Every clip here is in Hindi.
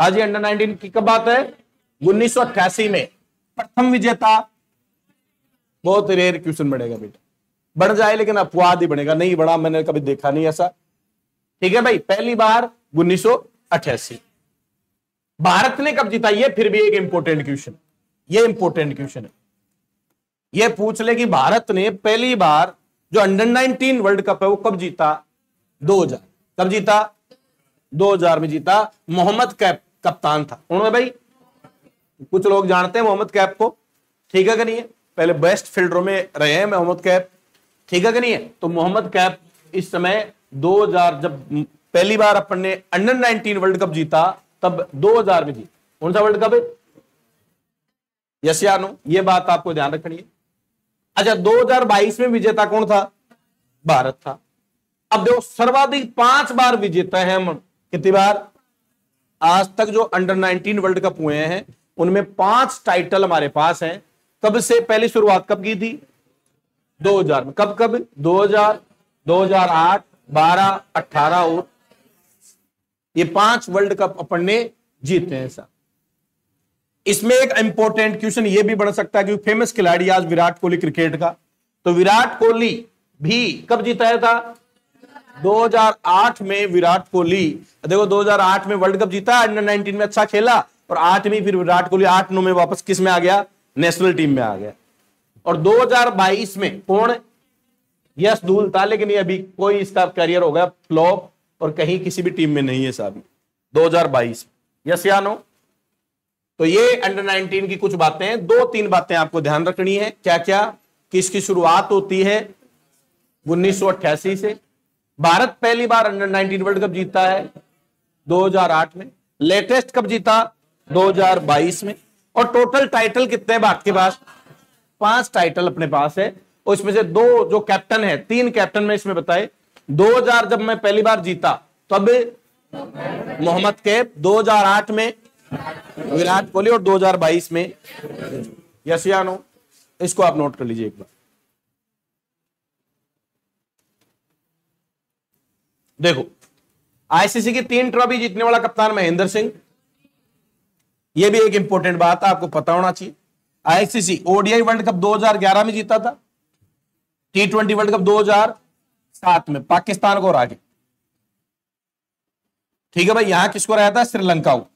आज ये अंडर 19 की कब बात है? 1988 में। प्रथम विजेता, बहुत रेयर क्वेश्चन बढ़ेगा बेटा, बढ़ जाए लेकिन अपवाद ही बनेगा, नहीं बढ़ा मैंने कभी देखा नहीं ऐसा। ठीक है भाई, पहली बार 1988। भारत ने कब जीता? ये फिर भी एक इंपॉर्टेंट क्वेश्चन, ये इंपॉर्टेंट क्वेश्चन है। ये पूछ ले कि भारत ने पहली बार जो अंडर 19 वर्ल्ड कप है वो कब जीता? 2000। कब जीता? 2000 में जीता। मोहम्मद कैफ कप्तान था। उन्होंने भाई, कुछ लोग जानते हैं मोहम्मद कैफ को, ठीक है कि नहीं है? पहले बेस्ट फील्डरों में रहे हैं मोहम्मद कैफ, ठीक है कि नहीं है? तो मोहम्मद कैफ इस समय 2000 जब पहली बार अपन ने अंडर 19 वर्ल्ड कप जीता तब 2000 में जीता। कौन सा वर्ल्ड कप है? यस या नो? ये बात आपको ध्यान रखनी है। अच्छा, 2022 में विजेता कौन था? भारत था। अब देखो, सर्वाधिक 5 बार विजेता है हम। कितनी बार? आज तक जो अंडर 19 वर्ल्ड कप हुए हैं उनमें 5 टाइटल हमारे पास हैं। कब से पहली शुरुआत कब की थी? 2000 में। कब कब? 2000, 2008, 12, 18 और ये 5 वर्ल्ड कप अपन ने जीते हैं सर। इसमें एक इंपॉर्टेंट क्वेश्चन ये भी बन सकता है कि फेमस खिलाड़ी आज विराट कोहली क्रिकेट का, तो विराट कोहली भी कब जीता था? 2008 में विराट कोहली, देखो 2008 में वर्ल्ड कप जीता, अंडर 19 में अच्छा खेला और 8 में फिर विराट कोहली 8-9 में वापस किस में आ गया? नेशनल टीम में आ गया। और 2022 में कौन? यश धूल था, लेकिन ये अभी कोई इसका करियर हो गया फ्लॉप और कहीं किसी भी टीम में नहीं है साहब 2022। यस या नो? तो ये अंडर 19 की कुछ बातें हैं। 2-3 बातें आपको ध्यान रखनी है। क्या क्या? कि इसकी शुरुआत होती है 1988 से। भारत पहली बार अंडर 19 वर्ल्ड कप जीता है 2008 में। लेटेस्ट कब जीता? 2022 में। और टोटल टाइटल कितने हैं भारत के पास? 5 टाइटल अपने पास है। और इसमें से 2 जो कैप्टन है, 3 कैप्टन में इसमें बताए। 2000 जब मैं पहली बार जीता तब मोहम्मद कैफ, 2008 में विराट कोहली और 2022 में। यस या नो? इसको आप नोट कर लीजिए एक बार। देखो, आईसीसी की 3 ट्रॉफी जीतने वाला कप्तान महेंद्र सिंह। यह भी एक इंपॉर्टेंट बात है, आपको पता होना चाहिए। आईसीसी ओडीआई वर्ल्ड कप 2011 में जीता था। T20 वर्ल्ड कप 2007 में पाकिस्तान को हरा के। ठीक है भाई, यहां किसको रहा था? श्रीलंका को।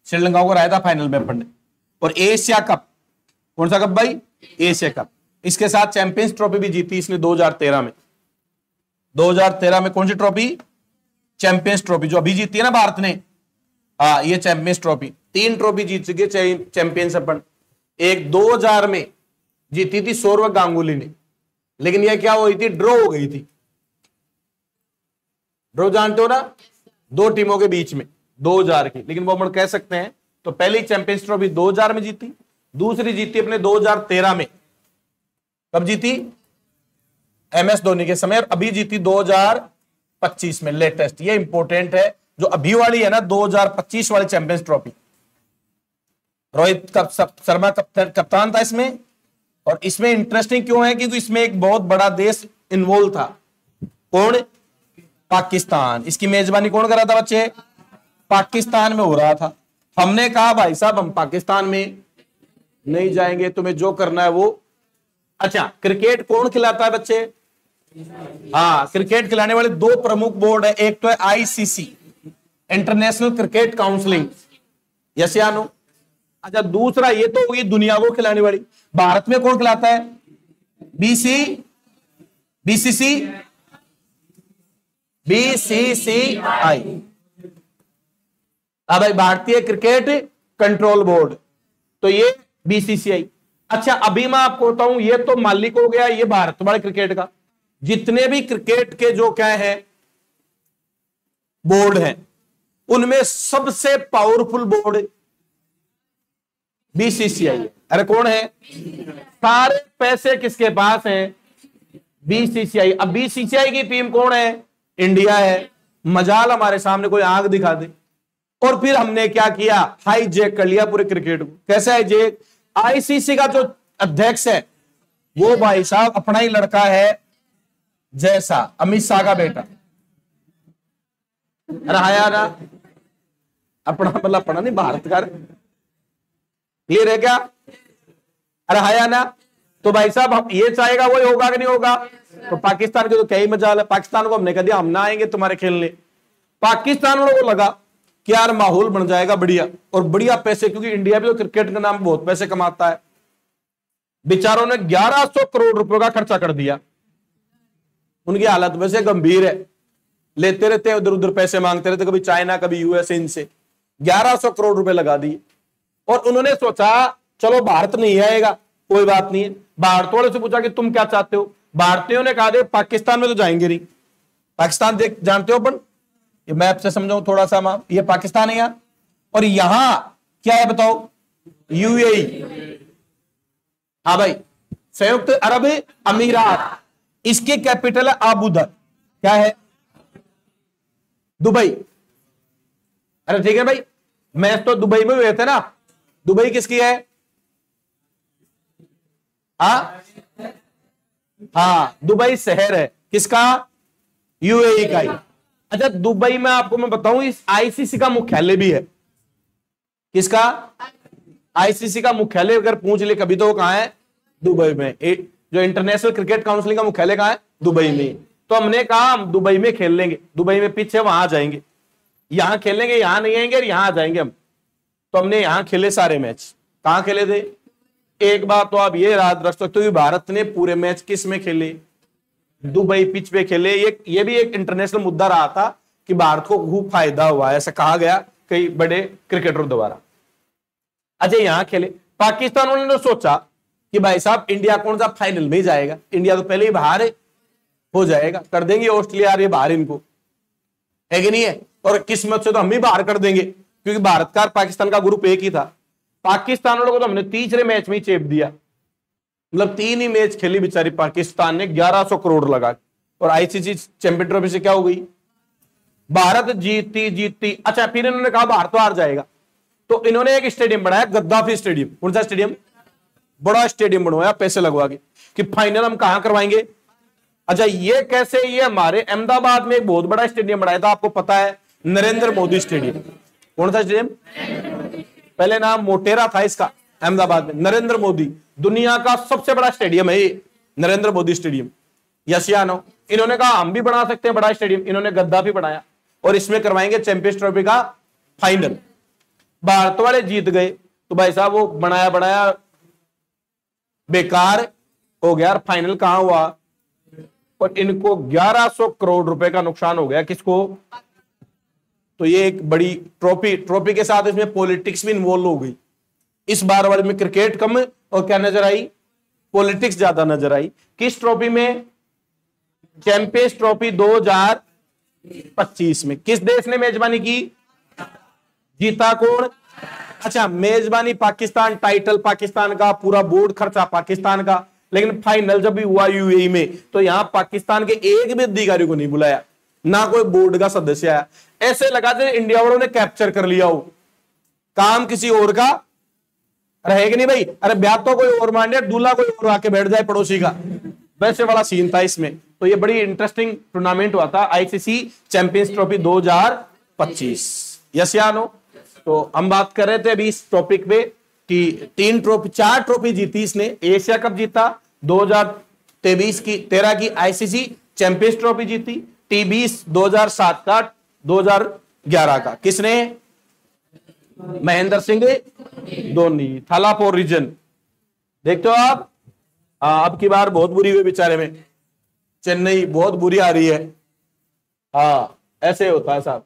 श्रीलंका को रहा था फाइनल में अपन ने। और एशिया कप, कौन सा कप भाई? Asia cup. इसके साथ चैंपियंस ट्रॉफी भी जीती इसने 2013 में। 2013 में कौन सी ट्रॉफी? चैंपियंस ट्रॉफी, जो अभी जीती है ना भारत ने। हाँ, ये चैंपियंस ट्रॉफी। 3 ट्रॉफी जीत चुके चैंपियंस अपन। एक 2000 में जीती थी सौरव गांगुली ने, लेकिन यह क्या हुई थी? ड्रॉ हो गई थी। ड्रॉ जानते हो ना? 2 टीमों के बीच में 2000 की, लेकिन वो हम कह सकते हैं। तो पहली चैंपियंस ट्रॉफी 2000 में जीती, दूसरी जीती अपने 2013 में। कब जीती? MS धोनी के समय। और अभी जीती 2025 में लेटेस्ट। ये इंपॉर्टेंट है, जो अभी वाली है ना 2025 वाली चैंपियंस ट्रॉफी। रोहित शर्मा कप्तान था इसमें। और इसमें इंटरेस्टिंग क्यों है? क्योंकि इसमें एक बहुत बड़ा देश इन्वॉल्व था। कौन? पाकिस्तान। इसकी मेजबानी कौन कर रहा था बच्चे? पाकिस्तान में हो रहा था। हमने कहा भाई साहब हम पाकिस्तान में नहीं जाएंगे, तुम्हें जो करना है वो। अच्छा, क्रिकेट कौन खिलाता है बच्चे? हाँ, क्रिकेट खिलाने वाले 2 प्रमुख बोर्ड है। एक तो है ICC, international cricket counselling. Yes या नो? अच्छा, दूसरा ये तो होगी दुनिया को खिलाने वाली। भारत में कौन खिलाता है? बीसीसीआई। अब भारतीय क्रिकेट कंट्रोल बोर्ड, तो ये बीसीसीआई। अच्छा, अभी मैं आपको बताऊं, ये तो मालिक हो गया ये भारत वाले क्रिकेट का। जितने भी क्रिकेट के जो क्या है बोर्ड हैं, उनमें सबसे पावरफुल बोर्ड बीसीसीआई है। अरे कौन है? सारे पैसे किसके पास हैं? बीसीसीआई। अब बीसीसीआई की टीम कौन है? इंडिया है। मजाल हमारे सामने कोई आंख दिखा दे। और फिर हमने क्या किया? हाईजेक कर लिया पूरे क्रिकेट को। कैसे हाईजेक? आईसीसी का जो अध्यक्ष है वो भाई साहब अपना ही लड़का है, जैसा अमित शाह का बेटा। अरे हाया ना, अपना मतलब अपना नहीं, भारत का। क्लियर है क्या? अरे हाया ना। तो भाई साहब ये चाहेगा वही होगा कि नहीं होगा? तो पाकिस्तान के तो क्या ही मजाल है, पाकिस्तान को हमने कह दिया हम ना आएंगे तुम्हारे खेलने। पाकिस्तान वालों को लगा कि यार माहौल बन जाएगा बढ़िया, और बढ़िया पैसे, क्योंकि इंडिया भी तो क्रिकेट के नाम बहुत पैसे कमाता है। बेचारों ने 1100 करोड़ रुपए का खर्चा कर दिया। उनकी हालत वैसे गंभीर है, लेते रहते उधर उधर पैसे मांगते रहते, कभी चाइना कभी यूएस, इनसे 1100 करोड़ रुपए लगा दिए। और उन्होंने सोचा चलो भारत नहीं आएगा, कोई बात नहीं है। भारत वालों से पूछा कि तुम क्या चाहते हो? भारतीयों ने कहा पाकिस्तान में तो जाएंगे नहीं। पाकिस्तान देख जानते हो अपन, ये मैप से समझाऊं थोड़ा सा मैं, ये पाकिस्तान है यहां, और यहां क्या है बताओ? यूएई। हाँ भाई, संयुक्त अरब अमीरात। इसके कैपिटल है आबूधाबी। क्या है? दुबई। अरे ठीक है भाई, मैच तो दुबई में हुए थे ना। दुबई किसकी है? हाँ, दुबई शहर है किसका? यूएई का ही। अच्छा, दुबई में आपको मैं बताऊं, इस आईसीसी का मुख्यालय भी है। किसका? आईसीसी का मुख्यालय अगर पूछ ले कभी तो वो कहां है? दुबई में। जो इंटरनेशनल क्रिकेट काउंसिल का मुख्यालय कहां है? दुबई में। तो हमने कहा हम दुबई में खेल लेंगे, दुबई में पिच है, वहां जाएंगे, यहां खेलेंगे, यहां नहीं आएंगे, यहां आ जाएंगे हम। तो हमने यहां खेले सारे मैच। कहां खेले थे? एक बात तो आप ये याद रख सकते हो कि भारत ने पूरे मैच किस में खेले? दुबई पिच पे खेले। ये भी एक इंटरनेशनल मुद्दा रहा था कि भारत को खूब फायदा हुआ, ऐसा कहा गया कई बड़े क्रिकेटरों द्वारा। अच्छा, यहां खेले। पाकिस्तान वालों ने सोचा कि भाई साहब इंडिया कौन सा फाइनल में जाएगा, इंडिया तो पहले ही बाहर हो जाएगा, कर देंगे ऑस्ट्रेलिया ये बाहर, इनको है कि नहीं है? और किस्मत से तो हम ही बाहर कर देंगे, क्योंकि भारत का पाकिस्तान का ग्रुप एक ही था। पाकिस्तान वालों को तो हमने तीसरे मैच में ही चेप दिया, मतलब 3 ही मैच खेली बेचारी पाकिस्तान ने, 1100 करोड़ लगा। और आईसीसी चैंपियन ट्रॉफी से क्या हो गई? भारत जीतती। अच्छा, फिर इन्होंने कहा भारत तो हार जाएगा, तो इन्होंने एक स्टेडियम बनाया, गद्दाफी स्टेडियम। कौन सा स्टेडियम? बड़ा स्टेडियम बनवाया पैसे लगवा के, कि फाइनल हम कहां करवाएंगे। अच्छा, ये कैसे? ये हमारे अहमदाबाद में एक बहुत बड़ा स्टेडियम बनाया था, आपको पता है, नरेंद्र मोदी स्टेडियम। कौन सा स्टेडियम? पहले नाम मोटेरा था इसका, अहमदाबाद में। नरेंद्र मोदी, दुनिया का सबसे बड़ा स्टेडियम है ये, नरेंद्र मोदी स्टेडियम। यस या नो? इन्होंने कहा हम भी बना सकते हैं बड़ा स्टेडियम, इन्होंने गद्दाफी बनाया, और इसमें करवाएंगे चैंपियंस ट्रॉफी का फाइनल। भारत वाले जीत गए, तो भाई साहब वो बनाया बेकार हो गया, फाइनल कहां हुआ? और इनको 1100 करोड़ रुपए का नुकसान हो गया। किसको? तो ये एक बड़ी ट्रॉफी के साथ इसमें पॉलिटिक्स भी इन्वॉल्व हो गई। इस बार वाले में क्रिकेट कम और क्या नजर आई? पॉलिटिक्स ज्यादा नजर आई। किस ट्रॉफी में? चैंपियंस ट्रॉफी 2025 में। किस देश ने मेजबानी की? जीता कौन? अच्छा, मेजबानी पाकिस्तान, टाइटल पाकिस्तान का, पूरा बोर्ड खर्चा पाकिस्तान का, लेकिन फाइनल जब भी हुआ यूएई में, तो यहां पाकिस्तान के एक भी अधिकारी को नहीं बुलाया, ना कोई बोर्ड का सदस्य आया। ऐसे लगा जैसे इंडिया वालों ने कैप्चर कर लिया हो, काम किसी और का रहेगा नहीं भाई। अरे ब्याह तो कोई और मान लिया, दूल्हा कोई और आके बैठ जाए पड़ोसी का, वैसे वाला सीन था इसमें। तो ये बड़ी इंटरेस्टिंग टूर्नामेंट हुआ था, आईसीसी चैंपियंस ट्रॉफी 2025। यस या नो? तो हम बात कर रहे थे अभी इस टॉपिक पे कि 4 ट्रॉफी जीती इसने। एशिया कप जीता 2013 की आईसीसी चैंपियंस ट्रॉफी जीती, टी20 2007 का, 2011 का किसने? महेंद्र सिंह धोनी, थालापोर रीजन। देखते हो आप, अब की बार बहुत बुरी हुई बेचारे में, चेन्नई बहुत बुरी आ रही है। ऐसे होता है साहब।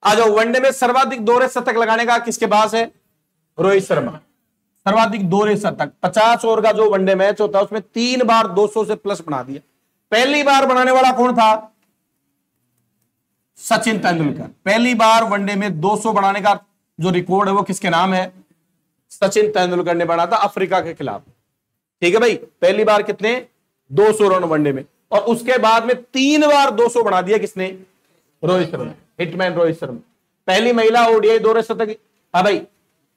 आ जाओ, वनडे में सर्वाधिक दोहरे शतक लगाने का किसके पास है? रोहित शर्मा। सर्वाधिक दोहरे शतक 50 ओवर का जो वनडे मैच होता है उसमें 3 बार 200 से प्लस बना दिया। पहली बार बनाने वाला कौन था? सचिन तेंदुलकर। पहली बार वनडे में 200 बनाने का जो रिकॉर्ड है वो किसके नाम है? सचिन तेंदुलकर ने बना था अफ्रीका के खिलाफ। ठीक है भाई, पहली बार कितने? 200 रन वनडे में। और उसके बाद में 3 बार 200 बना दिया किसने? रोहित शर्मा, हिटमैन रोहित शर्मा। पहली महिला ओडीआई दोहरे शतक। हाँ भाई,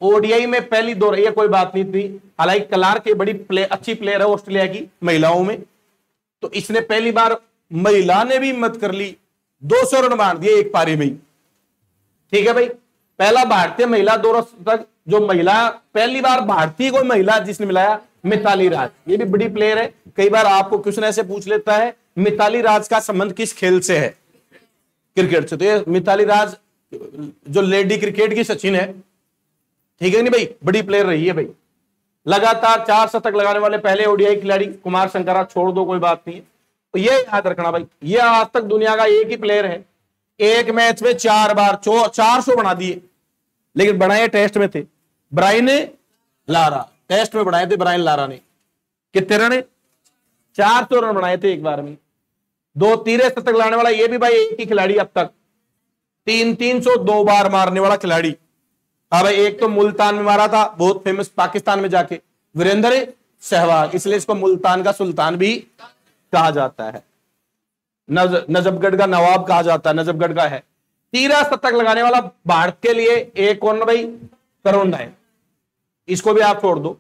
ओडीआई में पहली दोहरी, कोई बात नहीं थी, हालांकि क्लार्क की बड़ी अच्छी प्लेयर है ऑस्ट्रेलिया की महिलाओं में, तो इसने पहली बार, महिला ने भी हिम्मत कर ली 200 रन मार दिए एक पारी में। ठीक है भाई, पहला भारतीय महिला 200 शतक, जो महिला पहली बार भारतीय कोई महिला जिसने मिलाया, मिताली राज। ये भी बड़ी प्लेयर है। कई बार आपको क्वेश्चन ऐसे पूछ लेता है मिताली राज का संबंध किस खेल से है, क्रिकेट से। तो ये मिताली राज जो लेडी क्रिकेट की सचिन है, ठीक है नहीं भाई, बड़ी प्लेयर रही है भाई। लगातार 4 शतक लगाने वाले पहले ओडीआई खिलाड़ी कुमार संगकारा, छोड़ दो कोई बात नहीं है। तो ये याद रखना भाई, ये आज तक दुनिया का एक ही प्लेयर है, एक मैच में 4 बार 400 बना दिए, लेकिन बनाए टेस्ट में थे ब्रायन लारा। टेस्ट में बनाए थे ब्रायन लारा ने। कितने रन? 400 रन बनाए थे एक बार में। 2 तीरे शतक लाने वाला ये भी भाई एक ही खिलाड़ी अब तक। 300 2 बार मारने वाला खिलाड़ी। हाँ भाई, एक तो मुल्तान में मारा था, बहुत फेमस, पाकिस्तान में जाके, वीरेंद्र सहवाग, इसलिए इसको मुल्तान का सुल्तान भी कहा जाता है। नजफगढ़ का नवाब कहा जाता है, नजफगढ़ का है। 13 शतक लगाने वाला भारत के लिए एक कौन भाई? करुण नायर। इसको भी आप छोड़ दो।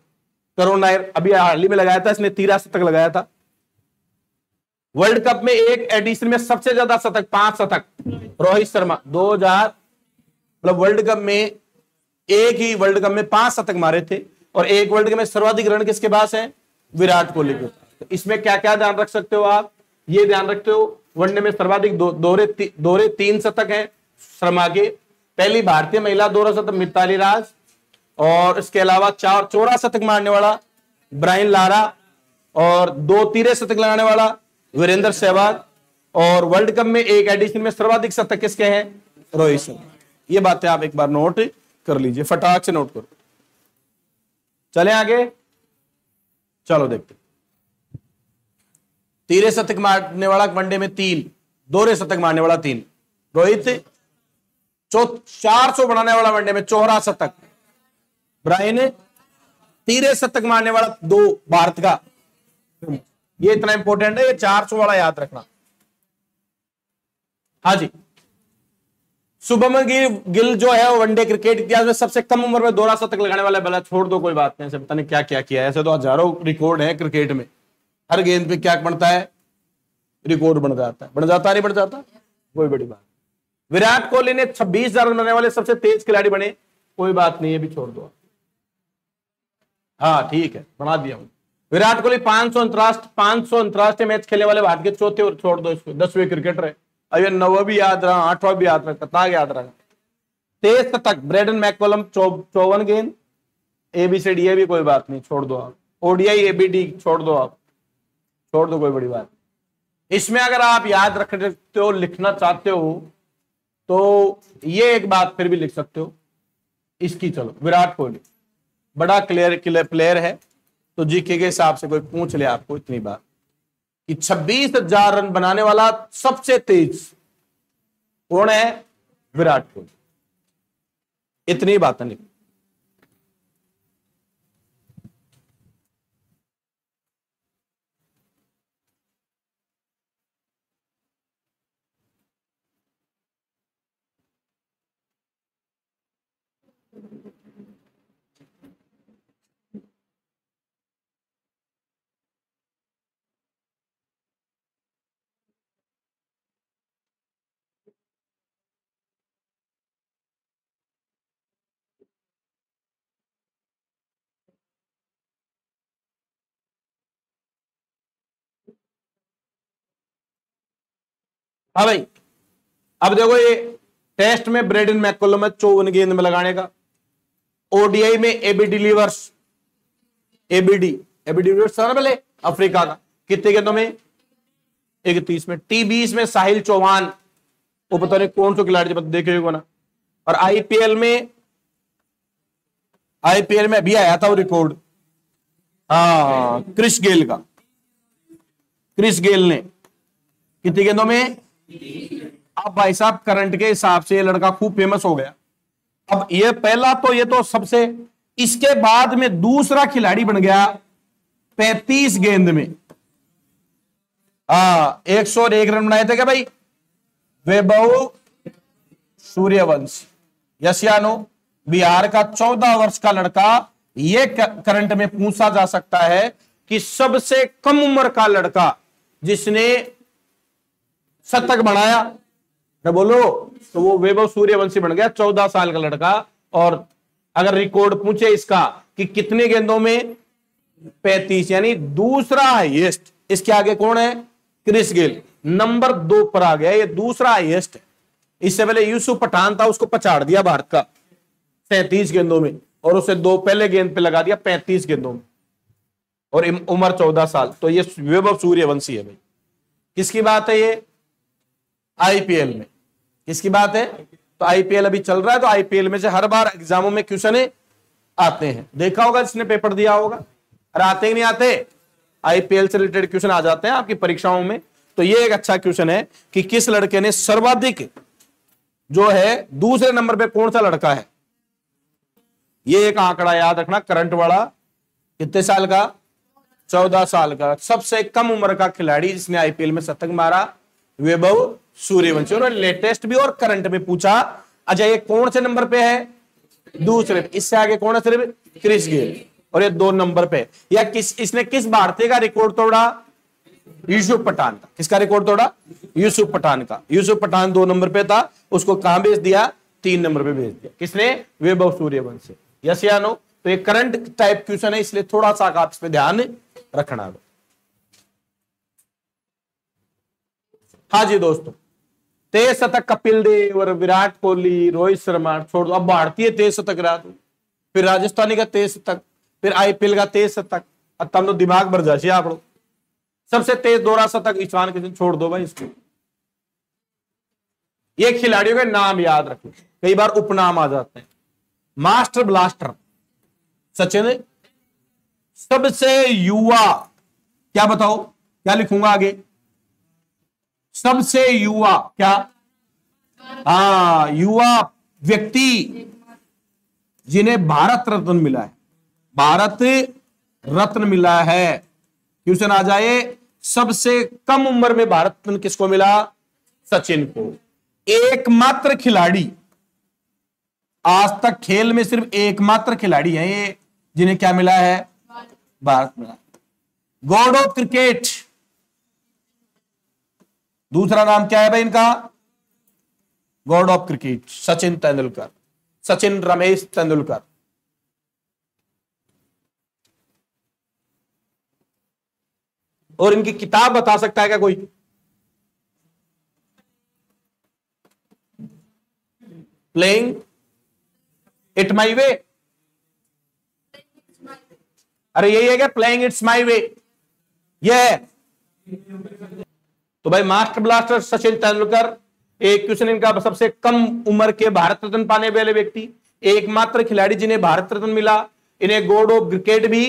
करुण नायर अभी हाल ही में लगाया था, इसने 13 शतक लगाया था। वर्ल्ड कप में एक एडिशन में सबसे ज्यादा शतक, 5 शतक, रोहित शर्मा 2000, मतलब वर्ल्ड कप में एक ही वर्ल्ड कप में 5 शतक मारे थे। और एक वर्ल्ड कप में सर्वाधिक रन किसके पास है? विराट कोहली के। तो इसमें क्या क्या ध्यान रख सकते हो आप? ये ध्यान रखते हो वनडे में सर्वाधिक दोहरे 3 शतक है शर्मा के। पहली भारतीय महिला 200 शतक मिताली राज, और इसके अलावा 4 शतक मारने वाला ब्रायन लारा, और 2 तीरे शतक लगाने वाला वीरेंद्र सहवाग, और वर्ल्ड कप में एक एडिशन में सर्वाधिक शतक किसके हैं? रोहित शर्मा। ये बातें आप एक बार नोट कर लीजिए, फटाक से नोट करो। चले आगे, चलो देखते। तीरे शतक मारने वाला वनडे में 3, दोहरे शतक मारने वाला 3 रोहित। 400 बनाने वाला वनडे में 4 शतक ब्रायन। तीरे शतक मारने वाला 2 भारत का। ये इतना इंपॉर्टेंट है, ये 400 वाला याद रखना। हाँ जी, शुभमन गिल जो है वनडे क्रिकेट इतिहास में सबसे कम उम्र में 2 शतक लगाने वाला बल्ला। छोड़ दो कोई बात नहीं, ऐसे पता नहीं क्या क्या किया है। ऐसे तो हजारों रिकॉर्ड है क्रिकेट में, हर गेंद पे क्या बनता है? रिकॉर्ड बन जाता है। नहीं बन जाता, कोई बड़ी बात। विराट कोहली ने 26,000 रन बनाने वाले सबसे तेज खिलाड़ी बने। कोई बात नहीं, ये भी छोड़ दो। हाँ ठीक है, बना दिया हूं। विराट कोहली 500 अंतरराष्ट्रीय मैच खेलने वाले भारत के चौथे, और छोड़ दो इसको, 10वें क्रिकेटर है। अब 9वां भी याद रहा, 8वां भी याद रहा, कितना याद रहा। तेज शतक ब्रेडन मैककलम 54 गेंद। ABCD ये भी कोई बात नहीं, छोड़ दो आप। ODI ABD छोड़ दो आप, छोड़ दो, कोई बड़ी बात। इसमें अगर आप याद रखते हो, लिखना चाहते हो, तो ये एक बात फिर भी लिख सकते हो इसकी। चलो, विराट कोहली बड़ा क्लियर प्लेयर है, तो जीके के हिसाब से कोई पूछ ले आपको इतनी बात कि 26,000 रन बनाने वाला सबसे तेज कौन है? विराट कोहली। इतनी बातें लिख। हाँ भाई, अब देखो, ये टेस्ट में ब्रेडन मैककलम 54 गेंद में लगाने का। ODI में AB डिलीवर्स, ABD था ना पहले, अफ्रीका का, कितने गेंदों में? 31 में। T20 में साहिल चौहान, वो पता नहीं कौन सा खिलाड़ी देखे ना। और IPL में अभी आया था वो रिकॉर्ड, हाँ, क्रिस गेल ने कितनी गेंदों में? अब भाई साहब, करंट के हिसाब से ये लड़का खूब फेमस हो गया। अब ये पहला तो ये तो सबसे, इसके बाद में दूसरा खिलाड़ी बन गया 35 गेंद में। 101 रन बनाए थे क्या भाई? वैभव सूर्यवंशी, यसियानो, बिहार का 14 वर्ष का लड़का। ये करंट में पूछा जा सकता है कि सबसे कम उम्र का लड़का जिसने शतक बनाया, ना बोलो, तो वो वैभव सूर्यवंशी बन गया 14 साल का लड़का। और अगर रिकॉर्ड पूछे इसका कि कितने गेंदों में, 35, यानी दूसरा हाईएस्ट। इसके आगे कौन है? क्रिस गेल, नंबर 2 पर आ गया, ये दूसरा हाईएस्ट है। इससे पहले यूसुफ पठान था, उसको पछाड़ दिया भारत का 37 गेंदों में, और उसे 2 पहले गेंद पे लगा दिया 35 गेंदों में, और उम्र 14 साल। तो ये वैभव सूर्यवंशी है भाई। किसकी बात है ये? आईपीएल में। किसकी बात है? तो आईपीएल अभी चल रहा है, तो आईपीएल में से हर बार एग्जामों में क्वेश्चन आते हैं। देखा होगा जिसने पेपर दिया होगा। अरे आते ही नहीं आते, आईपीएल से रिलेटेड क्वेश्चन आ जाते हैं आपकी परीक्षाओं में। तो ये एक अच्छा क्वेश्चन है कि किस लड़के ने सर्वाधिक, जो है दूसरे नंबर पे कौन सा लड़का है। ये एक आंकड़ा याद रखना करंट वाला। कितने साल का? 14 साल का। सबसे कम उम्र का खिलाड़ी जिसने आईपीएल में शतक मारा, वैभव सूर्यवंशी। उन्होंने लेटेस्ट भी और करंट में पूछा। अच्छा, ये कौन से नंबर पे है? दूसरे। इससे आगे कौन है? सिर्फ क्रिस गेल, और ये 2 नंबर पे। या इसने किस भारतीय का रिकॉर्ड तोड़ा? यूसुफ पठान का। किसका रिकॉर्ड तोड़ा? यूसुफ पठान का। यूसुफ पठान 2 नंबर पे था, उसको कहां भेज दिया? 3 नंबर पे भेज दिया। किसने? वैभव सूर्यवंशी। यस या नो? तो ये करंट टाइप क्वेश्चन है, इसलिए थोड़ा सा आप इस पे ध्यान रखना। हाँ जी दोस्तों, तेज शतक कपिल देव और विराट कोहली, रोहित शर्मा छोड़ दो। अब भारतीय तेज शतक रहा, फिर राजस्थानी का तेज शतक, फिर आईपीएल का तेज शतक। अब तब तो दिमाग भर जाए आप लोग। सबसे तेज दोहरा शतक ईशान किशन, छोड़ दो भाई इसको। ये खिलाड़ियों के नाम याद रखो, कई बार उपनाम आ जाते हैं। Master blaster Sachin. सबसे युवा, क्या बताओ, क्या लिखूंगा आगे? सबसे युवा क्या? युवा व्यक्ति जिन्हें भारत रत्न मिला है। भारत रत्न मिला है। क्वेश्चन आ जाए, सबसे कम उम्र में भारत रत्न किसको मिला? सचिन को। एकमात्र खिलाड़ी, आज तक खेल में सिर्फ एकमात्र खिलाड़ी है ये जिन्हें क्या मिला है? भारत मिला। गॉड ऑफ क्रिकेट, दूसरा नाम क्या है भाई इनका? God of cricket Sachin Tendulkar, Sachin Ramesh Tendulkar. और इनकी किताब बता सकता है क्या कोई? प्लेइंग इट माई वे। अरे यही है क्या? प्लेइंग इट्स माई वे, ये है। तो भाई मास्टर ब्लास्टर सचिन तेंदुलकर। एक क्वेश्चन इनका, सबसे कम उम्र के भारत रत्न पाने वाले व्यक्ति, एकमात्र खिलाड़ी जिन्हें भारत रत्न मिला। इन्हें गॉड ऑफ क्रिकेट भी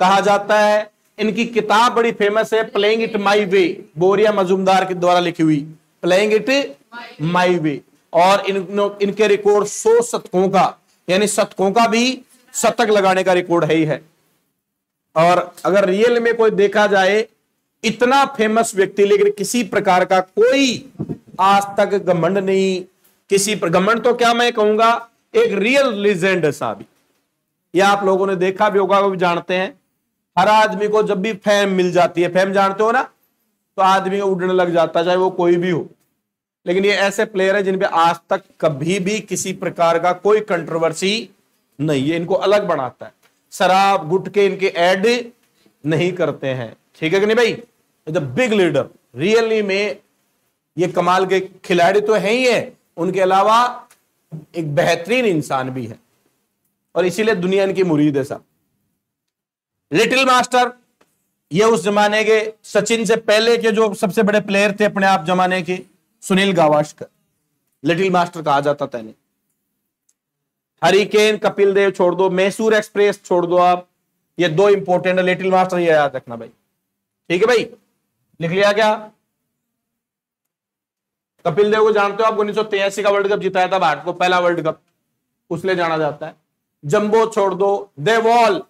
कहा जाता है। इनकी किताब बड़ी फेमस है, प्लेइंग इट माई वे, बोरिया मजूमदार के द्वारा लिखी हुई, प्लेइंग इट माई वे। और इनके रिकॉर्ड 100 शतकों का, यानी शतकों का भी शतक लगाने का रिकॉर्ड है ही है। और अगर रियल में कोई देखा जाए, इतना फेमस व्यक्ति लेकिन किसी प्रकार का कोई आज तक घमंड नहीं। किसी पर घमंड तो क्या मैं कहूंगा, एक रियल लीजेंड है साहब। यह आप लोगों ने देखा भी होगा, भी जानते हैं। हर आदमी को जब भी फेम मिल जाती है, फेम जानते हो ना, तो आदमी को उड़ने लग जाता है, चाहे वो कोई भी हो। लेकिन ये ऐसे प्लेयर है जिन पे आज तक कभी भी किसी प्रकार का कोई कंट्रोवर्सी नहीं है। इनको अलग बनाता है। शराब गुटके इनके ऐड नहीं करते हैं, ठीक है कि नहीं भाई? द बिग लीडर, रियली में ये कमाल के खिलाड़ी तो है ही है, उनके अलावा एक बेहतरीन इंसान भी है, और इसीलिए दुनिया इनकी मुरीद है साहब। लिटिल मास्टर, ये उस जमाने के सचिन से पहले के जो सबसे बड़े प्लेयर थे अपने आप जमाने के, सुनील गावस्कर, लिटिल मास्टर कहा जाता था इन्हें। हरिकेन, कपिल देव छोड़ दो, मैसूर एक्सप्रेस छोड़ दो आप, ये 2 इंपॉर्टेंट है। लिटिल मास्टर ये याद रखना भाई, ठीक है भाई? लिख लिया क्या? कपिल देव को जानते हो आप? 1983 का वर्ल्ड कप जिताया था भारत को, पहला वर्ल्ड कप, उसलिए जाना जाता है। जंबो छोड़ दो, देवॉल,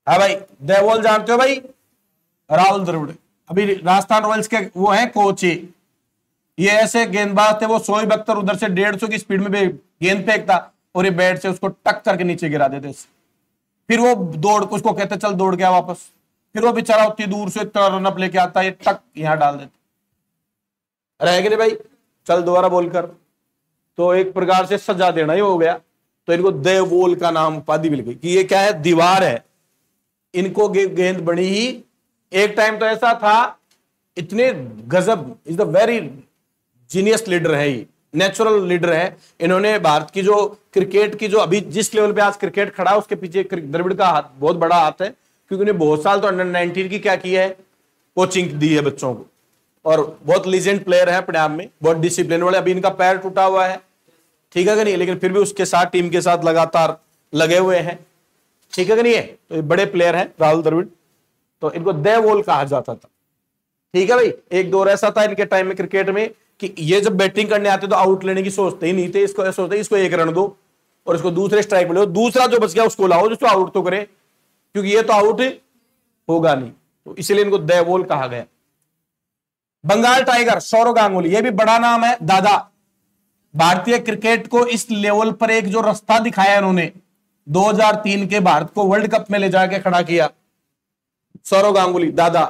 हाँ भाई देवॉल जानते हो भाई? राहुल द्रविड़, अभी राजस्थान रॉयल्स के वो है कोच। ये ऐसे गेंदबाज थे, वो शोएब अख्तर उधर से 150 की स्पीड में गेंद फेंकता और ये बैट से उसको टक करके नीचे गिरा देते। फिर वो दौड़, उसको कहते चल दौड़ गया वापस, फिर वो बेचारा उतनी दूर से इतना रनअप लेके आता है, ये टक यहां डाल देते। रहेगी नहीं भाई? चल दोबारा बोलकर, तो एक प्रकार से सजा देना ही हो गया। तो इनको देवबोल का नाम उपाधि मिल गई कि ये क्या है, दीवार है। इनको गेंद बड़ी ही, एक टाइम तो ऐसा था, इतने गजब, is the very genius leader है, ये नेचुरल लीडर है। इन्होंने भारत की जो क्रिकेट की जो अभी जिस लेवल पे आज क्रिकेट खड़ा है उसके पीछे द्रविड़ का हाथ, बहुत बड़ा हाथ है, क्योंकि उन्हें बहुत साल तो अंडर-19 की क्या की है, कोचिंग दी है बच्चों को, और बहुत लीजेंड प्लेयर है अपने आप में, बहुत डिसिप्लिन वाले। अभी इनका पैर टूटा हुआ है, ठीक है कि नहीं, लेकिन फिर भी उसके साथ टीम के साथ लगातार लगे हुए हैं, ठीक है कि नहीं है। तो ये बड़े प्लेयर हैं राहुल द्रविड़, तो इनको देवबोल कहा जाता था, ठीक है भाई। एक दौर ऐसा था इनके टाइम में क्रिकेट में कि ये जब बैटिंग करने आते तो आउट लेने की सोचते ही नहीं थे, इसको सोचते इसको एक रन दो और इसको दूसरे स्ट्राइक मिले, दूसरा जो बच गया उसको लाओ जिसको आउट तो करे, क्योंकि ये तो आउट होगा नहीं, तो इसलिए इनको देवबोल कहा गया। बंगाल टाइगर सौरव गांगुली, ये भी बड़ा नाम है, दादा। भारतीय क्रिकेट को इस लेवल पर एक जो रास्ता दिखाया इन्होंने, 2003 के भारत को वर्ल्ड कप में ले जाके खड़ा किया, सौरव गांगुली दादा।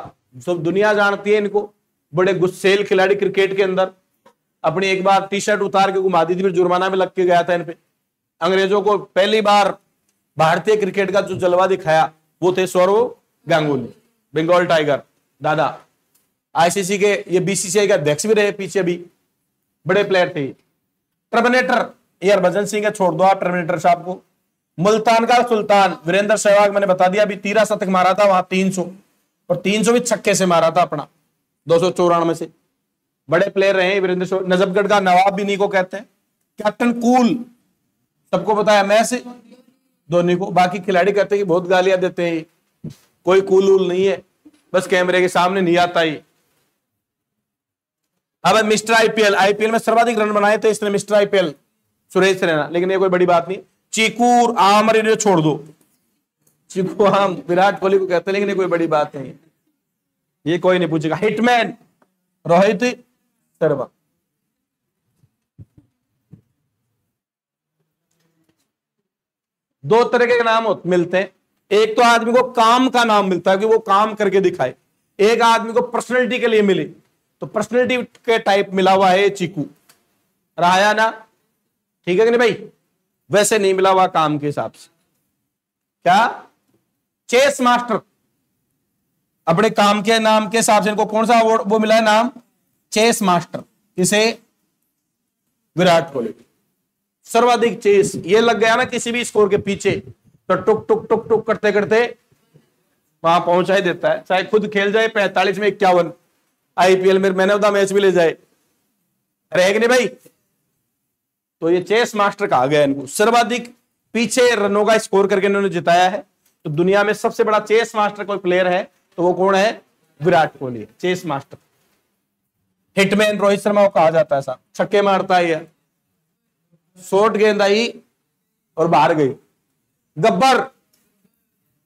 सब दुनिया जानती है इनको, बड़े गुस्सेल खिलाड़ी क्रिकेट के अंदर। अपनी एक बार टी शर्ट उतार के घुमा दी थी, फिर जुर्माना में लग के गया था इन पे। अंग्रेजों को पहली बार भारतीय क्रिकेट का जो जलवा दिखाया वो थे सौरव गांगुली, बंगाल टाइगर दादा। आईसीसी के, ये बीसीसीआई के अध्यक्ष भी रहे पीछे, भी बड़े प्लेयर थे। टर्मिनेटर, ये हरभजन सिंह है, छोड़ दो आप टर्मिनेटर साहब को। मुल्तान का सुल्तान वीरेंद्र सहवाग, मैंने बता दिया, अभी 13 शतक मारा था वहां, 300, और 300 भी छक्के से मारा था अपना, 294 से। बड़े प्लेयर रहे वीरेंद्र सहवाग। नजफगढ़ का नवाब भी इन्हीं को कहते हैं। कैप्टन कूल, सबको पता है, मैच धोनी को। बाकी खिलाड़ी कहते हैं कि बहुत गालियां देते हैं, कोई कूल वूल नहीं है, बस कैमरे के सामने नहीं आता ही। अब मिस्टर आईपीएल, आईपीएल में सर्वाधिक रन बनाए थे इसने, मिस्टर आईपीएल सुरेश रैना, लेकिन ये कोई बड़ी बात नहीं। चीकू आम, इन्हें छोड़ दो, चीकू आम विराट कोहली को कहते हैं, लेकिन ये कोई बड़ी बात नहीं, ये कोई नहीं पूछेगा। हिटमैन रोहित शर्मा, दो तरह के नाम मिलते हैं। एक तो आदमी को काम का नाम मिलता है कि वो काम करके दिखाए, एक आदमी को पर्सनैलिटी के लिए मिले, तो पर्सनैलिटी के टाइप मिला हुआ है चीकू, रहा ना, ठीक है कि नहीं भाई। वैसे नहीं मिला हुआ काम के हिसाब से। क्या चेस मास्टर, अपने काम के नाम के हिसाब से इनको कौन सा अवार्ड वो मिला है नाम, चेस मास्टर। किसे, विराट कोहली। सर्वाधिक चेस, ये लग गया ना किसी भी स्कोर के पीछे, तो टुक टुक टुक टुक करते करते वहां पहुंचा ही देता है, चाहे खुद खेल जाए 45 में 51, आईपीएल में मैन ऑफ द मैच भी ले जाए, रहेगा नहीं भाई। तो ये चेस मास्टर कहा गया इनको। सर्वाधिक पीछे रनों का स्कोर करके इन्होंने जिताया है। तो दुनिया में सबसे बड़ा चेस मास्टर कोई प्लेयर है तो वो कौन है, Virat Kohli, chase master. Hitman Rohit Sharma को कहा जाता है, ऐसा छक्के मारता है, शॉर्ट गेंद आई और बाहर गई। गब्बर,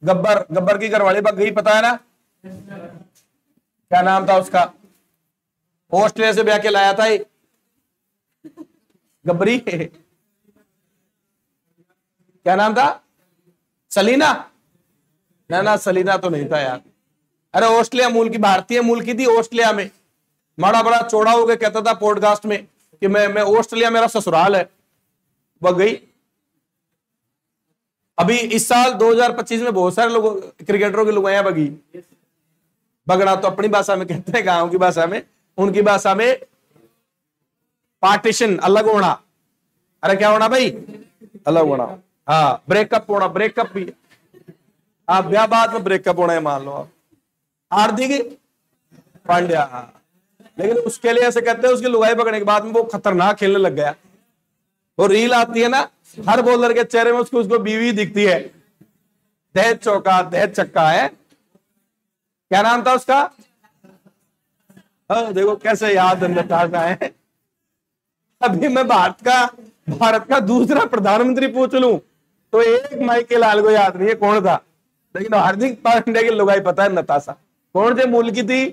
गब्बर, गब्बर की घरवाली भाग गई, पता है ना, क्या नाम था उसका, ऑस्ट्रेलिया से ब्याह के लाया था ये गब्बरी, क्या नाम था, सलीना, ना सलीना तो नहीं था यार। अरे ऑस्ट्रेलिया मूल की, भारतीय मूल की थी, ऑस्ट्रेलिया में माड़ा बड़ा चौड़ा हो गया, कहता था पॉडकास्ट में कि मैं ऑस्ट्रेलिया मेरा ससुराल है, वह गई। अभी इस साल 2025 में बहुत सारे लोग क्रिकेटरों की लुगाइयां बगी, बगड़ा तो अपनी भाषा में कहते हैं, गांव की भाषा में, उनकी भाषा में पार्टीशन, अलग होना। अरे क्या होना भाई, अलग होना, हाँ, ब्रेकअप होना, ब्रेकअप भी आप ब्याह बाद में ब्रेकअप होना है, मान लो आप। हार्दिक पांड्या, लेकिन उसके लिए ऐसे कहते हैं उसकी लुगाई पकड़ने के बाद में वो खतरनाक खेलने लग गया। वो रील आती है ना, हर बॉलर के चेहरे में उसको बीवी दिखती है, दहेज चौका, दहेज छक्का है, क्या नाम था उसका, देखो कैसे याद ताजा है। अभी मैं भारत का दूसरा प्रधानमंत्री पूछ लूं तो एक माइकल लाल को याद नहीं है कौन था, लेकिन हार्दिक पांड्या की लुगाई पता है, नताशा। कौन से मूल की थी,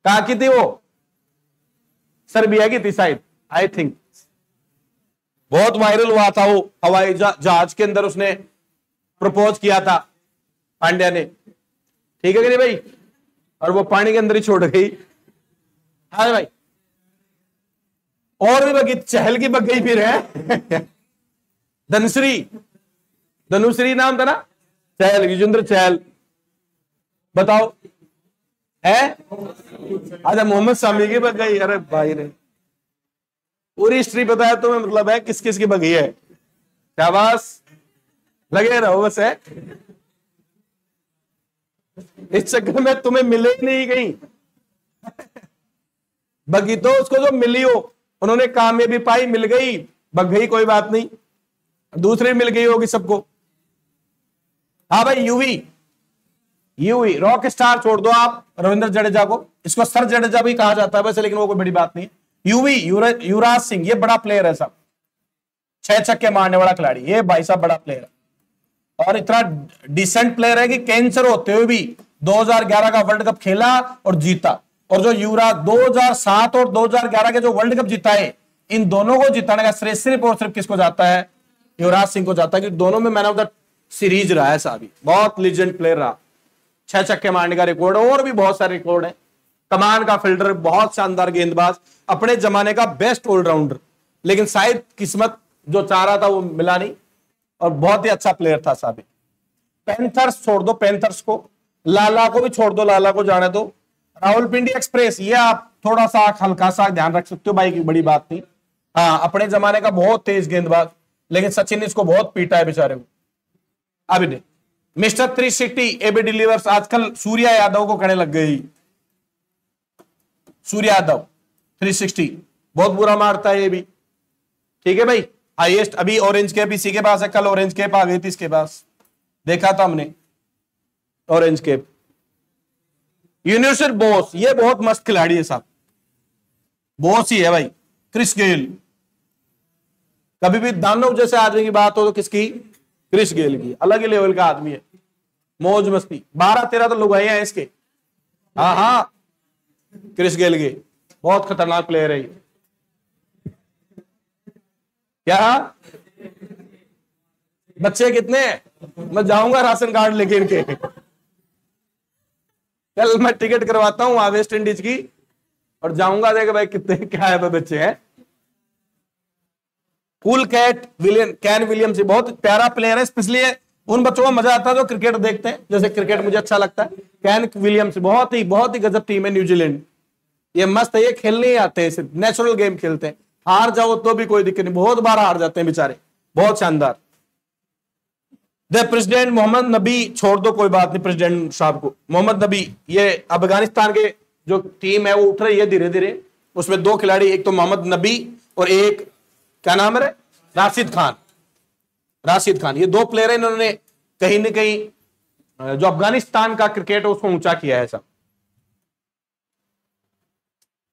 कहा की थी वो, सर्बिया की थी शायद, आई थिंक। बहुत वायरल हुआ था वो, हवाई जहाज के अंदर उसने प्रपोज किया था पांड्या ने, ठीक है कि नहीं भाई, और वो पानी के अंदर ही छोड़ गई। हाँ भाई, और भी बगी, चहल की बग गई फिर है। धनुश्री, धनुश्री नाम था ना चहल, युजवेंद्र चहल, बताओ है। अच्छा मोहम्मद शामी की बग गई। अरे भाई रे, पूरी हिस्ट्री बताया तुम्हें, मतलब है किस किस की बगी है। शाबाश, लगे रहो बस है। इस चक्कर में तुम्हें मिले ही नहीं कहीं। बगी तो उसको जो मिली हो, उन्होंने कामयाबी पाई, मिल गई, बग गई, कोई बात नहीं, दूसरी मिल गई होगी सबको। हाँ भाई, यूवी, यूवी रॉक स्टार छोड़ दो आप रविंद्र जडेजा को, इसको सर जडेजा भी कहा जाता है वैसे, लेकिन वो कोई बड़ी बात नहीं है। यूवी युवराज सिंह, ये बड़ा प्लेयर है साहब, 6 छक्के मारने वाला खिलाड़ी, ये भाई साहब बड़ा प्लेयर है और इतना डिसेंट प्लेयर है कि कैंसर होते हुए भी 2011 का वर्ल्ड कप खेला और जीता। और जो युवराज 2007 और 2011 के जो वर्ल्ड कप जीता है, इन दोनों को जिताने का श्रेय सिर्फ और सिर्फ किसको जाता है? युवराज सिंह को जाता है, कि दोनों में मैन ऑफ द सीरीज रहा है साहब, बहुत लीजेंड प्लेयर रहा, 6 छक्के मारने का रिकॉर्ड, और भी बहुत सारे रिकॉर्ड है, कमान का फील्डर, बहुत शानदार गेंदबाज, अपने जमाने का बेस्ट ऑलराउंडर, लेकिन शायद किस्मत जो चाह रहा था वो मिला नहीं, और बहुत ही अच्छा प्लेयर था साहब। पैंथर्स छोड़ दो, पैंथर्स को, लाला को भी छोड़ दो, लाला को जाने दो। रावलपिंडी एक्सप्रेस, ये आप थोड़ा सा हल्का सा ध्यान रख सकते हो भाई, की बड़ी बात नहीं। हाँ, अपने जमाने का बहुत तेज गेंदबाज, लेकिन सचिन ने इसको बहुत पीटा है बेचारे को। अभी नहीं, मिस्टर 360 एबी डिलीवर्स, आजकल सूर्या यादव को कहने लग गई, सूर्या यादव 360 बहुत बुरा मारता है ये भी, ठीक है भाई। हाईएस्ट अभी ऑरेंज कैप इसी के पास है, कल ऑरेंज कैप आ गई थी इसके पास, देखा था हमने ऑरेंज कैप। यूनिवर्सल बोस, ये बहुत मस्त खिलाड़ी है साहब, बोस ही है भाई। क्रिस गेल, कभी भी दानव जैसे आदमी की बात हो तो किसकी? क्रिस गेल की, अलग ही लेवल का आदमी है, मौज मस्ती, 12-13 तो लोग आए हैं इसके। हाँ हाँ, क्रिस गेल के बहुत खतरनाक प्लेयर है ये। क्या बच्चे कितने हैं? मैं जाऊंगा राशन कार्ड लेके इनके, कल मैं टिकट करवाता हूं वहां वेस्ट इंडीज की, और जाऊंगा देख भाई कितने क्या है बच्चे हैं। कूल कैट कैन विलियम्स बहुत प्यारा प्लेयर है, स्पेशली उन बच्चों को मजा आता है जो क्रिकेट देखते हैं, जैसे क्रिकेट मुझे अच्छा लगता है। कैन विलियम्स बहुत ही गजब टीम है न्यूजीलैंड, ये मस्त है, ये खेलने ही आते हैं, सिर्फ नेचुरल गेम खेलते हैं, हार जाओ तो भी कोई दिक्कत नहीं, बहुत बार हार जाते हैं बेचारे, बहुत शानदार। द प्रेसिडेंट मोहम्मद नबी, छोड़ दो कोई बात नहीं प्रेसिडेंट साहब को, मोहम्मद नबी, ये अफगानिस्तान के जो टीम है वो उठ रही है धीरे धीरे, उसमें 2 खिलाड़ी, एक तो मोहम्मद नबी और एक क्या नाम है, राशिद खान। राशिद खान, ये 2 प्लेयर है, इन्होंने कहीं ना कहीं जो अफगानिस्तान का क्रिकेट है उसको ऊंचा किया है सब।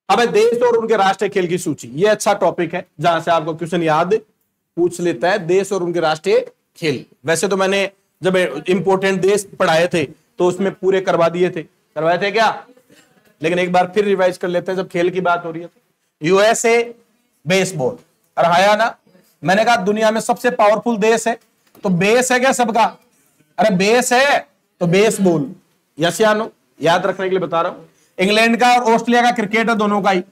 अब देश और उनके राष्ट्रीय खेल की सूची, ये अच्छा टॉपिक है जहां से आपको क्वेश्चन याद पूछ लेता है, देश और उनके राष्ट्रीय खेल। वैसे तो मैंने जब इंपोर्टेंट देश पढ़ाए थे तो उसमें पूरे करवाए थे क्या, लेकिन एक बार फिर रिवाइज कर लेते हैं जब खेल की बात हो रही है। यूएसए बेसबॉल, हराया ना, मैंने कहा दुनिया में सबसे पावरफुल देश है, तो बेस है क्या सबका? अरे बेस है तो बेसबॉल, यस या नो, याद रखने के लिए बता रहा हूं। इंग्लैंड का और ऑस्ट्रेलिया का क्रिकेट है दोनों का ही,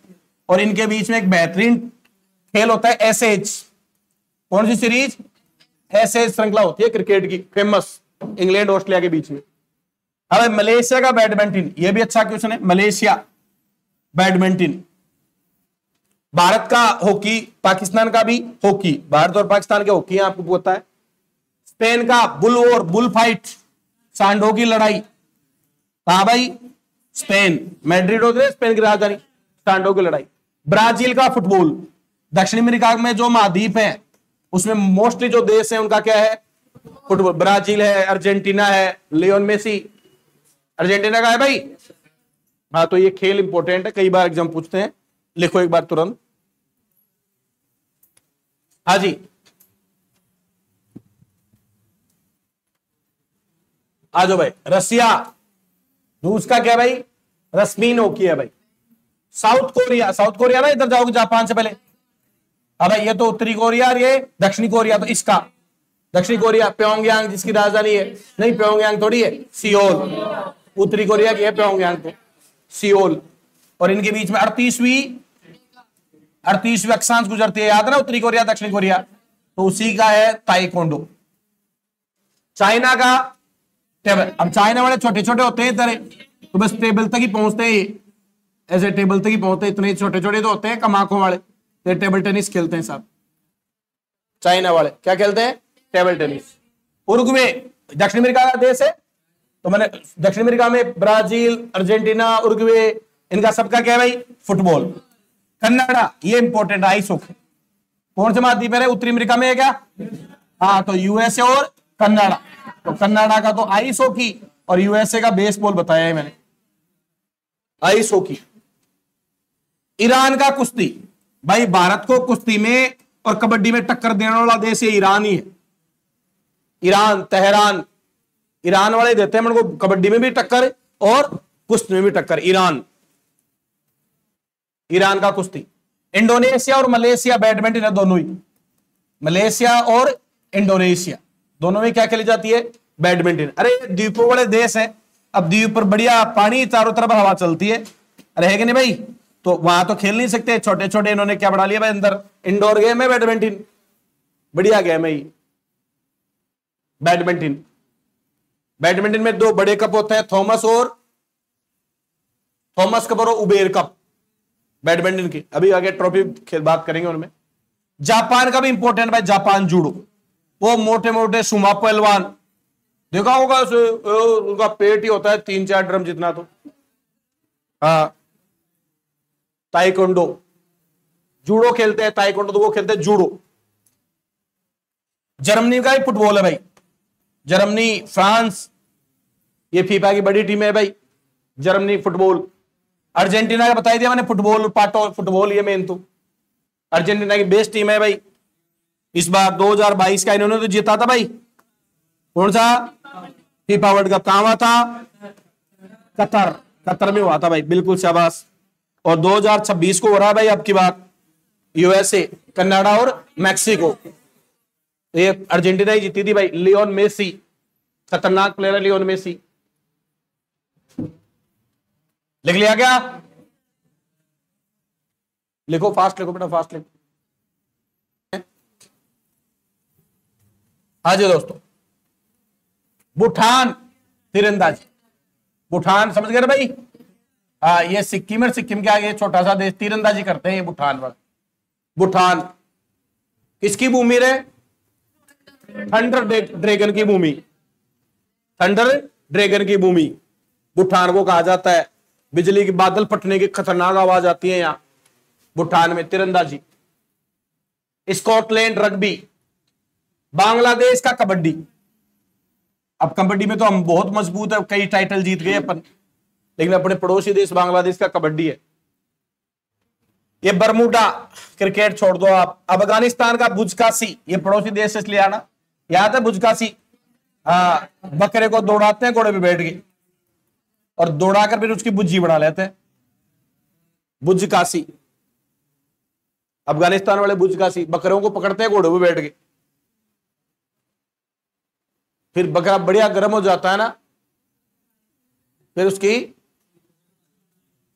और इनके बीच में एक बेहतरीन खेल होता है एसएच। कौन सी सीरीज? एसएच श्रृंखला होती है क्रिकेट की, फेमस, इंग्लैंड ऑस्ट्रेलिया के बीच में। अब मलेशिया का बैडमिंटन, ये भी अच्छा क्वेश्चन है, मलेशिया बैडमिंटन। भारत का हॉकी, पाकिस्तान का भी हॉकी, भारत और पाकिस्तान के हॉकी आपको पता है। स्पेन का बुल फाइट, सांडों की लड़ाई, कहा भाई? स्पेन, मैड्रिड होते हैं स्पेन की राजधानी, सांडों की लड़ाई। ब्राजील का फुटबॉल, दक्षिण अमेरिका में जो महाद्वीप है उसमें मोस्टली जो देश है उनका क्या है? फुटबॉल। ब्राजील है, अर्जेंटीना है, लियोन मेसी अर्जेंटीना का है भाई। हाँ, तो ये खेल इंपॉर्टेंट है, कई बार एग्जाम पूछते हैं, लिखो एक बार तुरंत। हाँ जी, आ जाओ भाई। रसिया, रूस का क्या भाई? रश्मीन हॉकी है भाई। साउथ कोरिया ना, इधर जाओगे जापान से पहले। अब ये तो उत्तरी कोरिया और ये दक्षिणी कोरिया, तो इसका दक्षिणी कोरिया प्योंगयांग जिसकी राजधानी है, नहीं प्योंगयांग थोड़ी है, सियोल। उत्तरी कोरिया की है प्योंगयांग, तो सियोल। और इनके बीच में 38वीं 38वीं अक्षांश गुजरती है, याद है ना, उत्तरी कोरिया दक्षिणी कोरिया, तो उसी का है ताइक्वांडो। चाइना का टेबल, अब चाइना वाले छोटे छोटे होते हैं इधर, तो बस टेबल तक ही पहुंचते हैं, ऐसे टेबल तक ही पहुंचते, इतने छोटे छोटे तो होते हैं कम आंखों वाले, तो टेबल टेनिस खेलते हैं साहब चाइना वाले। क्या खेलते हैं? Table tennis. उरुग्वे दक्षिण अमेरिका का देश है, तो मैंने दक्षिण अमेरिका में ब्राजील, अर्जेंटीना, उरुग्वे, इनका सबका क्या है भाई? फुटबॉल। कनाडा, ये इंपॉर्टेंट, आइस हॉकी। कौन से महाद्वीप है? उत्तरी अमेरिका में है क्या? हाँ, तो यूएसए और कनाडा। तो कनाडा का तो आइस हॉकी और यूएसए का बेसबॉल बताया है मैंने, आइस हॉकी। ईरान का कुश्ती, भाई भारत को कुश्ती में और कबड्डी में टक्कर देने वाला देश ये ईरान ही है। ईरान, तेहरान, ईरान वाले देते हैं मेरे को कबड्डी में भी टक्कर और कुश्ती में भी टक्कर। ईरान, ईरान का कुश्ती। इंडोनेशिया और मलेशिया बैडमिंटन है दोनों ही, मलेशिया और इंडोनेशिया दोनों में क्या खेली जाती है? बैडमिंटन। अरे द्वीपों वाले देश है, अब द्वीप पर बढ़िया पानी, चारों तरफ हवा चलती है, अरे है कि नहीं भाई? तो वहां तो खेल नहीं सकते, छोटे छोटे इन्होंने क्या बढ़ा लिया भाई अंदर, इंडोर गेम है बैडमिंटन, बढ़िया गेम है ये बैडमिंटन। बैडमिंटन में दो बड़े कप होते हैं, थॉमस कप और उबेर कप बैडमिंटन की। अभी आगे ट्रॉफी खेल बात करेंगे उनमें। जापान का भी इंपॉर्टेंट भाई, जापान जूडो, वो मोटे मोटे सुमा पहलवान देखा होगा, उनका पेट ही होता है 3-4 ड्रम जितना। तो हाँ, ताइक्वांडो, जूडो खेलते हैं, ताइक्वांडो तो वो खेलते हैं जूडो। जर्मनी का ही फुटबॉल है भाई, जर्मनी, फ्रांस, ये फीफा की बड़ी टीम है भाई, जर्मनी फुटबॉल। अर्जेंटीना का बताई दिया मैंने, फुटबॉल, पाटो फुटबॉल ये मेन, तो अर्जेंटीना की बेस्ट टीम है भाई। इस बार 2022 का इन्होंने तो जीता था भाई, कौन सा फीफा वर्ल्ड कप, कहां हुआ था? कतर में हुआ था भाई, बिल्कुल शाबाश। और 2026 को हो रहा है भाई अब की बात, यूएसए, कनाडा और मैक्सिको। ये अर्जेंटीना ही जीती थी भाई, लियोन मेसी, खतरनाक प्लेयर है लियोन मेसी। लिख लिया क्या? लिखो, फास्ट लिखो बेटा, फास्ट लिखो। हाँ जी दोस्तों, भूटान तीरंदाजी, भूटान समझ गए भाई? हाँ, ये सिक्किम और सिक्किम के आगे छोटा सा देश, तीरंदाजी करते हैं ये भूटान वाले। भूटान किसकी भूमि रे? थंडर ड्रैगन की भूमि, थंडर ड्रैगन की भूमि भूटान को कहा जाता है। बिजली के बादल फटने की खतरनाक आवाज आती है यहां भूटान में। तीरंदाजी। Scotland rugby. बांग्लादेश का कबड्डी, अब कबड्डी में तो हम बहुत मजबूत है, कई टाइटल जीत गए अपन, लेकिन अपने पड़ोसी देश बांग्लादेश का कबड्डी है। ये बरमूडा, क्रिकेट छोड़ दो आप। अफगानिस्तान का बुजकासी, ये पड़ोसी देश से इसलिए आना, याद है बुजकासी? हाँ, बकरे को दौड़ाते हैं घोड़े पे बैठ के और दौड़ाकर फिर उसकी बुज्जी बना लेते हैं, बुजकासी। अफगानिस्तान वाले बुजकासी, बकरों को पकड़ते हैं घोड़े पे बैठ के, फिर बकरा बढ़िया गर्म हो जाता है ना, फिर उसकी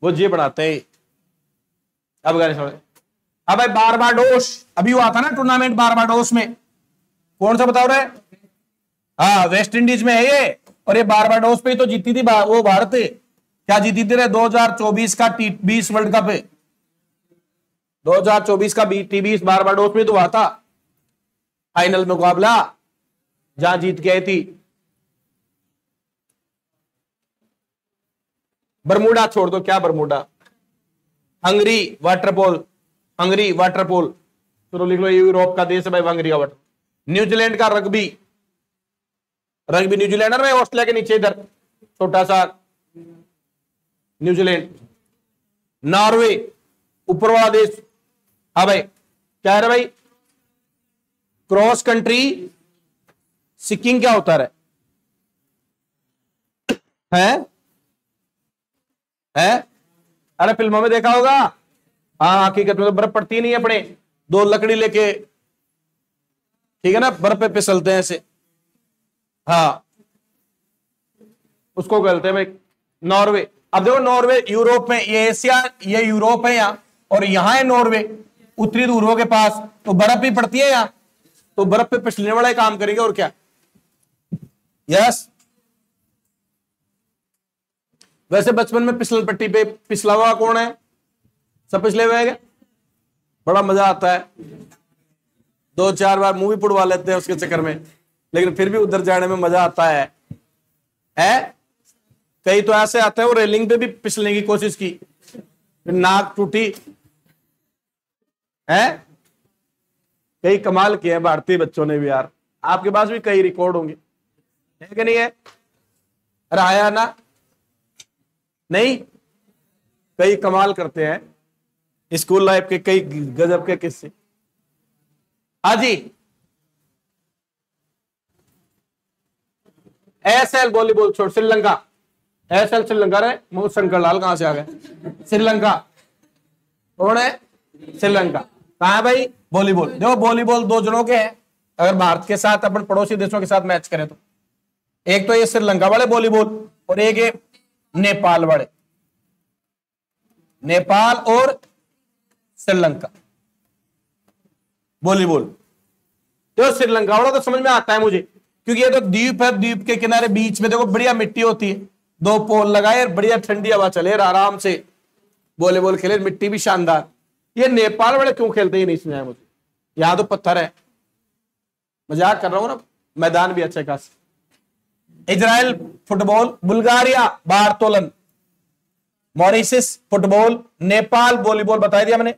बुज्जी बनाते हैं अफगानिस्तान। अब भाई बारबाडोस, अभी हुआ था ना टूर्नामेंट बारबाडोस में, कौन सा बताओ रहे? हाँ, वेस्ट इंडीज में है ये, और ये बारबाडोस पे तो जीती थी वो भारत, क्या जीती थी रे? 2024 का T20 वर्ल्ड कप है, 2024 का T20 बारबाडोस में तो हुआ था फाइनल मुकाबला, जहां जीत के आई थी। बरमूडा छोड़ दो, क्या बरमूडा? हंगरी वाटरपोल, हंगरी वाटरपोल, चलो लिख लो, यूरोप का देश है भाई हंगरी का वाटर। न्यूजीलैंड का रग्बी, रग्बी न्यूजीलैंड है ऑस्ट्रेलिया के नीचे इधर छोटा सा न्यूजीलैंड। नॉर्वे ऊपर वाला देश। हाँ भाई, क्या है भाई? क्रॉस कंट्री स्कीइंग क्या होता है? अरे फिल्मों में देखा होगा। हाँ, हकीकत में तो बर्फ पड़ती नहीं है, अपने दो लकड़ी लेके, ठीक है ना, बर्फ पे फिसलते हैं ऐसे। हाँ, उसको कहते हैं भाई नॉर्वे। अब देखो, नॉर्वे यूरोप में, ये एशिया, ये यूरोप है यहाँ, और यहाँ है नॉर्वे, उत्तरी ध्रुवों के पास, तो बर्फ भी पड़ती है यहाँ, तो बर्फ पे फिसलने वाला ही काम करेंगे और क्या। यस, वैसे बचपन में फिसल पट्टी पे फिसला हुआ कौन है? सब फिसले हुए हैं, बड़ा मजा आता है, 2-4 बार मुंह भी पुड़वा लेते हैं उसके चक्कर में, लेकिन फिर भी उधर जाने में मजा आता है? कई तो ऐसे आते हैं वो रेलिंग पे भी फिसलने की कोशिश की, फिर नाक टूटी है। कई कमाल किए हैं भारतीय बच्चों ने भी यार, आपके पास भी कई रिकॉर्ड होंगे, है कि नहीं है? राया ना, नहीं, कई कमाल करते हैं स्कूल लाइफ के, कई गजब के किस्से। हाजी, एसएल वॉलीबॉल छोड़, श्रीलंका, एसएल श्रीलंका रे, मुंह शंकर लाल कहां से आ गए? श्रीलंका कौन है? श्रीलंका कहां है भाई? वॉलीबॉल, देखो वॉलीबॉल 2 जनों के हैं, अगर भारत के साथ अपन पड़ोसी देशों के साथ मैच करें तो, एक तो ये श्रीलंका वाले वॉलीबॉल और एक ये नेपाल वाले, नेपाल और श्रीलंका वॉलीबॉल। तो श्रीलंका वाला तो समझ में आता है मुझे, क्योंकि ये तो द्वीप है, द्वीप के किनारे बीच में देखो बढ़िया मिट्टी होती है, 2 पोल लगाए, बढ़िया ठंडी हवा चले, आराम से वॉलीबॉल खेले, मिट्टी भी शानदार। ये नेपाल वाले क्यों खेलते ही नहीं समझाया मुझे, यहां तो पत्थर है, मजाक कर रहा हूं ना, मैदान भी अच्छा खास। इजराइल फुटबॉल, बुल्गारिया बारतोलन, मॉरिशस फुटबॉल, नेपाल वॉलीबॉल बता दिया मैंने,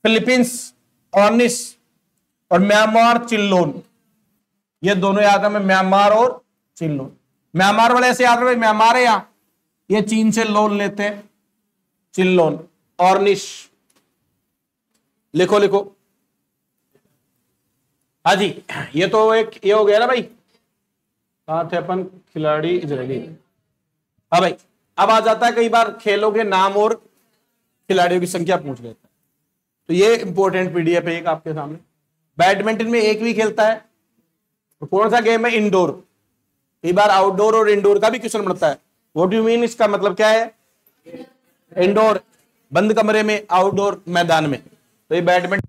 फिलीपींस ऑर्निस और म्यांमार चिल्लोन, ये दोनों याद है, म्यांमार और चिल्लोन। म्यांमार वाले ऐसे याद रहे, म्यांमार है यहां, ये चीन से लोन लेते हैं, चिल्लोन, ऑर्निश, लिखो लिखो। हाँ जी, ये तो एक ये हो गया ना भाई, कहां थे अपन? खिलाड़ी इजरायली। हाँ भाई, अब आ जाता है कई बार खेलों के नाम और खिलाड़ियों की संख्या पूछ लेता है, तो ये इंपॉर्टेंट पीडीएफ है एक आपके सामने। बैडमिंटन में एक भी खेलता है, तो कौन सा गेम है? इंडोर। कई बार आउटडोर और इंडोर का भी क्वेश्चन बनता है, व्हाट डू यू मीन, इसका मतलब क्या है? इंडोर बंद कमरे में, आउटडोर मैदान में, तो ये बैडमिंटन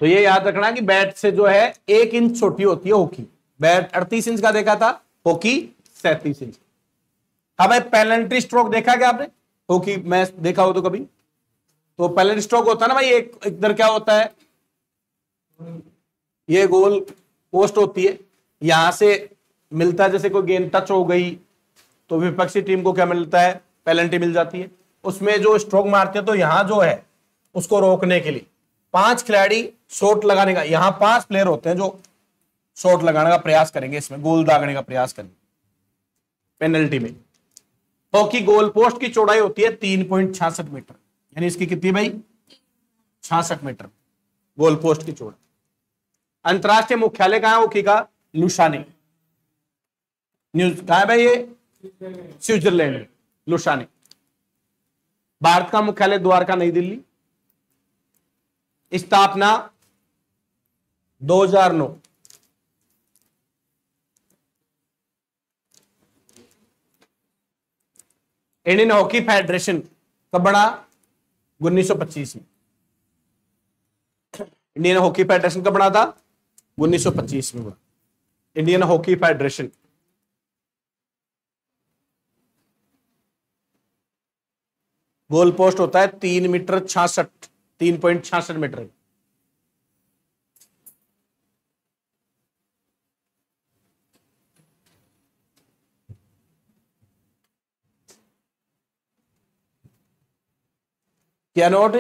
तो ये याद रखना कि बैट से जो है 1 इंच छोटी होती है हॉकी। बैट 38 इंच का देखा था, हॉकी 37 इंच। अब पेनल्टी स्ट्रोक देखा क्या आपने? हॉकी मैच देखा हो तो कभी? तो पेनल्टी स्ट्रोक होता है ना भाई, एक इधर क्या होता है, ये गोल पोस्ट होती है, यहां से मिलता है, जैसे कोई गेंद टच हो गई तो विपक्षी टीम को क्या मिलता है? पेनल्टी मिल जाती है। उसमें जो स्ट्रोक मारते हैं तो यहां जो है उसको रोकने के लिए 5 खिलाड़ी शॉट लगाने का, यहां 5 प्लेयर होते हैं जो शॉट लगाने का प्रयास करेंगे, इसमें गोल दागने का प्रयास करेंगे पेनल्टी में। हॉकी गोल पोस्ट की चौड़ाई होती है 3.66 मीटर, यानी इसकी कितनी भाई? 66 मीटर गोल पोस्ट की चौड़ाई। अंतरराष्ट्रीय मुख्यालय कहां है हॉकी का? लुसाने। न्यूज कहां है भाई? ये स्विट्जरलैंड में, लुसाने। भारत का मुख्यालय द्वारका, नई दिल्ली। स्थापना 2009। इंडियन हॉकी फेडरेशन कब बना? 1925 में। इंडियन हॉकी फेडरेशन कब बना था? 1925 में बना Indian hockey federation. Goal post होता है 3.66 मीटर। क्या नोट?